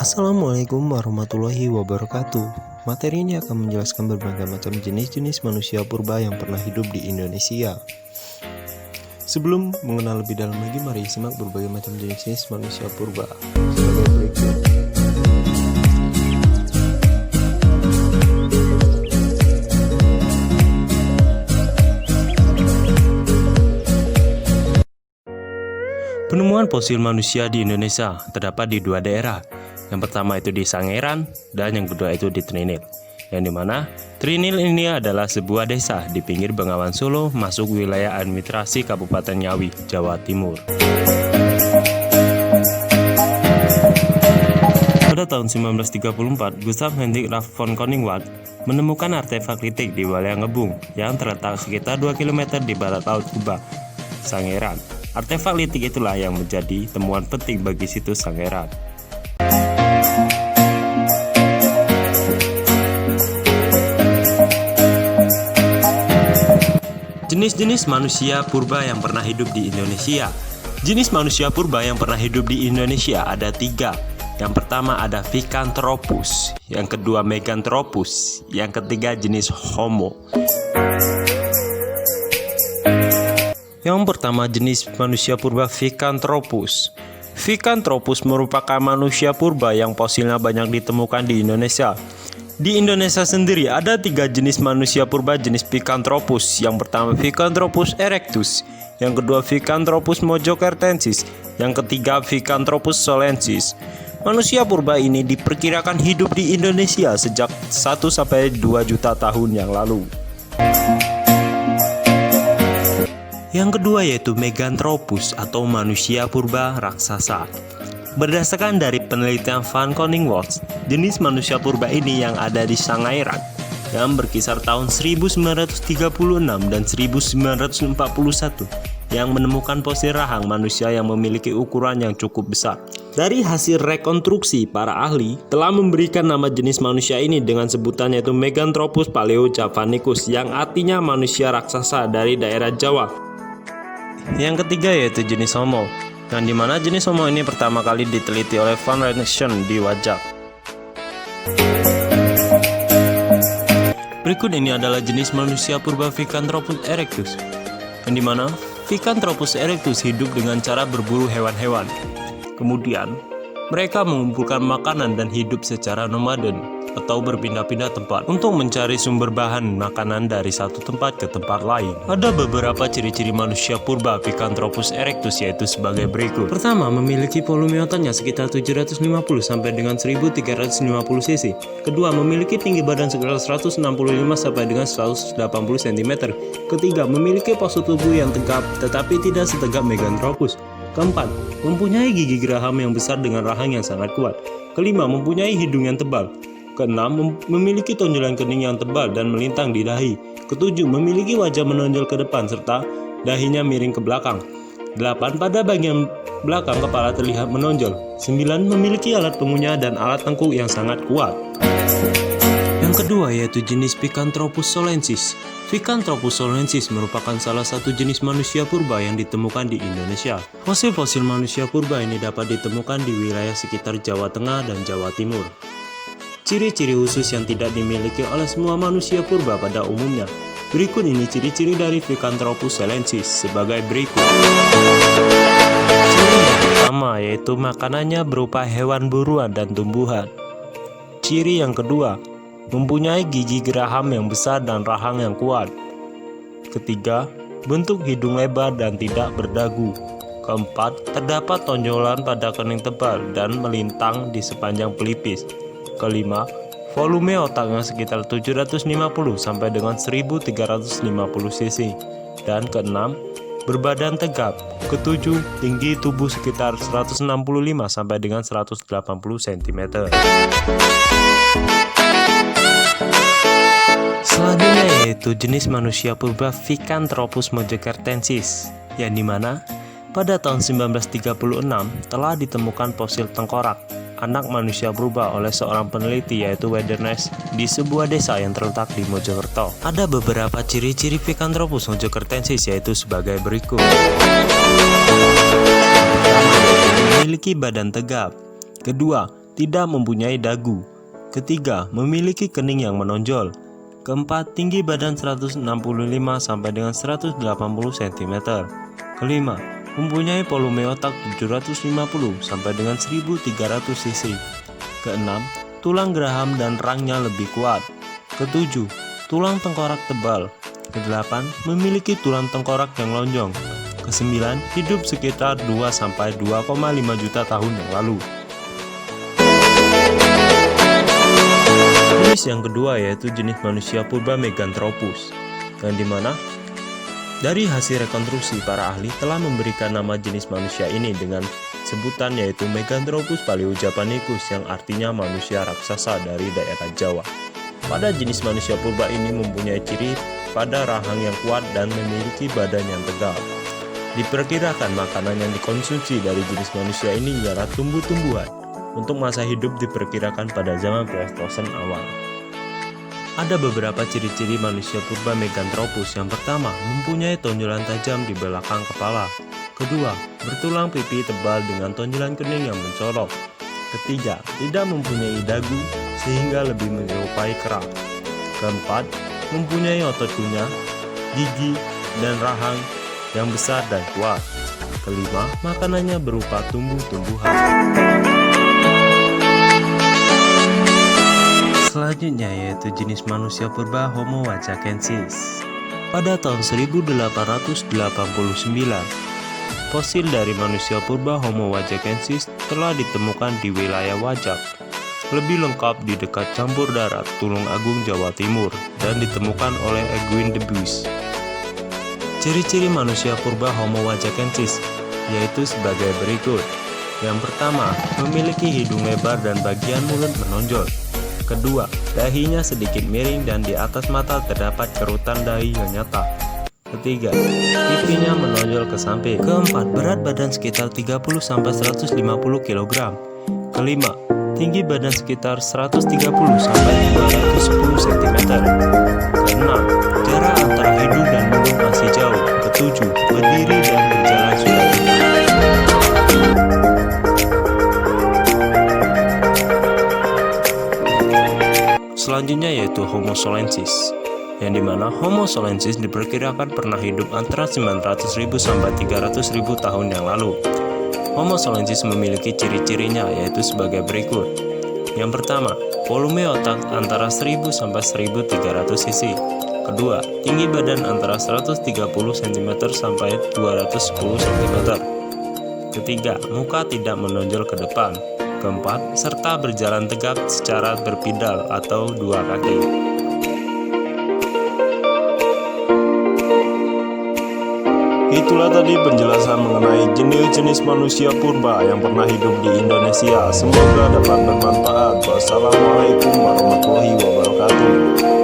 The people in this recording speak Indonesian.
Assalamualaikum warahmatullahi wabarakatuh. Materi ini akan menjelaskan berbagai macam jenis-jenis manusia purba yang pernah hidup di Indonesia. Sebelum mengenal lebih dalam lagi, mari simak berbagai macam jenis-jenis manusia purba sebagai berikut. Penemuan fosil manusia di Indonesia terdapat di dua daerah. Yang pertama itu di Sangiran dan yang kedua itu di Trinil. Yang dimana Trinil ini adalah sebuah desa di pinggir Bengawan Solo, masuk wilayah administrasi Kabupaten Ngawi, Jawa Timur. Pada tahun 1934, Gustav Hendrik Raff von Koningswald menemukan artefak litik di Walengebung yang terletak sekitar 2 km di barat laut Kubah, Sangiran. Artefak litik itulah yang menjadi temuan penting bagi situs Sangiran. Jenis-jenis manusia purba yang pernah hidup di Indonesia. Jenis manusia purba yang pernah hidup di Indonesia ada 3. Yang pertama ada Picanthropus, yang kedua Meganthropus, yang ketiga jenis Homo. Yang pertama jenis manusia purba Picanthropus. Picanthropus merupakan manusia purba yang fosilnya banyak ditemukan di Indonesia. Di Indonesia sendiri ada 3 jenis manusia purba jenis Picanthropus. Yang pertama Picanthropus erectus, yang kedua Picanthropus mojokertensis, yang ketiga Picanthropus solensis. Manusia purba ini diperkirakan hidup di Indonesia sejak 1-2 juta tahun yang lalu. Yang kedua yaitu Meganthropus atau manusia purba raksasa. Berdasarkan dari penelitian von Koningswald, jenis manusia purba ini yang ada di Sangiran yang berkisar tahun 1936 dan 1941 yang menemukan fosil rahang manusia yang memiliki ukuran yang cukup besar. Dari hasil rekonstruksi, para ahli telah memberikan nama jenis manusia ini dengan sebutan yaitu Meganthropus paleojavanicus yang artinya manusia raksasa dari daerah Jawa. Yang ketiga yaitu jenis Homo, yang dimana jenis Homo ini pertama kali diteliti oleh Van Renssen di Wajak. Berikut ini adalah jenis manusia purba Picanthropus erectus, yang dimana Picanthropus erectus hidup dengan cara berburu hewan-hewan. Kemudian, mereka mengumpulkan makanan dan hidup secara nomaden atau berpindah-pindah tempat untuk mencari sumber bahan makanan dari satu tempat ke tempat lain. Ada beberapa ciri-ciri manusia purba Picanthropus erectus yaitu sebagai berikut. Pertama, memiliki volume otaknya sekitar 750 sampai dengan 1350 cc. Kedua, memiliki tinggi badan sekitar 165 sampai dengan 180 cm. Ketiga, memiliki postur tubuh yang tegap tetapi tidak setegap Meganthropus. Keempat, mempunyai gigi geraham yang besar dengan rahang yang sangat kuat. Kelima, mempunyai hidung yang tebal. Keenam, memiliki tonjolan kening yang tebal dan melintang di dahi. Ketujuh, memiliki wajah menonjol ke depan serta dahinya miring ke belakang. 8. Pada bagian belakang kepala terlihat menonjol. 9. Memiliki alat pengunyah dan alat tengkuk yang sangat kuat. Yang kedua yaitu jenis Picanthropus solensis. Picanthropus solensis merupakan salah satu jenis manusia purba yang ditemukan di Indonesia. Fosil-fosil manusia purba ini dapat ditemukan di wilayah sekitar Jawa Tengah dan Jawa Timur. Ciri-ciri khusus yang tidak dimiliki oleh semua manusia purba pada umumnya. Berikut ini ciri-ciri dari Picanthropus solensis sebagai berikut. Ciri yang pertama yaitu makanannya berupa hewan buruan dan tumbuhan. Ciri yang kedua, mempunyai gigi geraham yang besar dan rahang yang kuat. Ketiga, bentuk hidung lebar dan tidak berdagu. Keempat, terdapat tonjolan pada kening tebal dan melintang di sepanjang pelipis. Kelima, volume otaknya sekitar 750 sampai dengan 1350 cc. Dan keenam, berbadan tegap. Ketujuh, tinggi tubuh sekitar 165 sampai dengan 180 cm. Selanjutnya yaitu jenis manusia purba Picanthropus mojokertensis, yang dimana pada tahun 1936 telah ditemukan fosil tengkorak anak manusia purba oleh seorang peneliti yaitu Wederness di sebuah desa yang terletak di Mojokerto. Ada beberapa ciri-ciri Picanthropus mojokertensis yaitu sebagai berikut. Pertama, memiliki badan tegap. Kedua, tidak mempunyai dagu. Ketiga, memiliki kening yang menonjol. Keempat, tinggi badan 165 sampai dengan 180 cm. Kelima, mempunyai volume otak 750 sampai dengan 1300 cc. Keenam, tulang geraham dan rangnya lebih kuat. Ketujuh, tulang tengkorak tebal. Kedelapan, memiliki tulang tengkorak yang lonjong. Kesembilan, hidup sekitar 2 sampai 2,5 juta tahun yang lalu. Jenis yang kedua yaitu jenis manusia purba Meganthropus, yang dimana dari hasil rekonstruksi para ahli telah memberikan nama jenis manusia ini dengan sebutan yaitu Meganthropus paleojapanicus, yang artinya manusia raksasa dari daerah Jawa. Pada jenis manusia purba ini mempunyai ciri pada rahang yang kuat dan memiliki badan yang tegap. Diperkirakan makanan yang dikonsumsi dari jenis manusia ini ialah tumbuh-tumbuhan. Untuk masa hidup diperkirakan pada zaman Pleistosen awal. Ada beberapa ciri-ciri manusia purba Meganthropus. Yang pertama, mempunyai tonjolan tajam di belakang kepala. Kedua, bertulang pipi tebal dengan tonjolan kuning yang mencolok. Ketiga, tidak mempunyai dagu sehingga lebih menyerupai kera. Keempat, mempunyai otot kunyah, gigi, dan rahang yang besar dan kuat. Kelima, makanannya berupa tumbuh-tumbuhan. Selanjutnya yaitu jenis manusia purba Homo wajakensis. Pada tahun 1889, fosil dari manusia purba Homo wajakensis telah ditemukan di wilayah Wajak. Lebih lengkap di dekat campur darat Tulung Agung, Jawa Timur, dan ditemukan oleh Edwin de Buys. Ciri-ciri manusia purba Homo wajakensis yaitu sebagai berikut. Yang pertama, memiliki hidung lebar dan bagian mulut menonjol. Kedua, dahinya sedikit miring dan di atas mata terdapat kerutan dahi yang nyata. Ketiga, pipinya menonjol ke samping. Keempat, berat badan sekitar 30-150 kg. Kelima, tinggi badan sekitar 130-210 cm. Keenam, jarak antara hidung dan mulut masih jauh. Ketujuh, berdiri dan berjalan sudah tegak. Selanjutnya yaitu Homo solensis, yang dimana Homo solensis diperkirakan pernah hidup antara 900.000 sampai 300.000 tahun yang lalu. Homo solensis memiliki ciri-cirinya yaitu sebagai berikut. Yang pertama, volume otak antara 1000 sampai 1300 cc. Kedua, tinggi badan antara 130 cm sampai 210 cm. Ketiga, muka tidak menonjol ke depan. Keempat, serta berjalan tegap secara berpidal atau dua kaki. Itulah tadi penjelasan mengenai jenis-jenis manusia purba yang pernah hidup di Indonesia. Semoga dapat bermanfaat. Wassalamualaikum warahmatullahi wabarakatuh.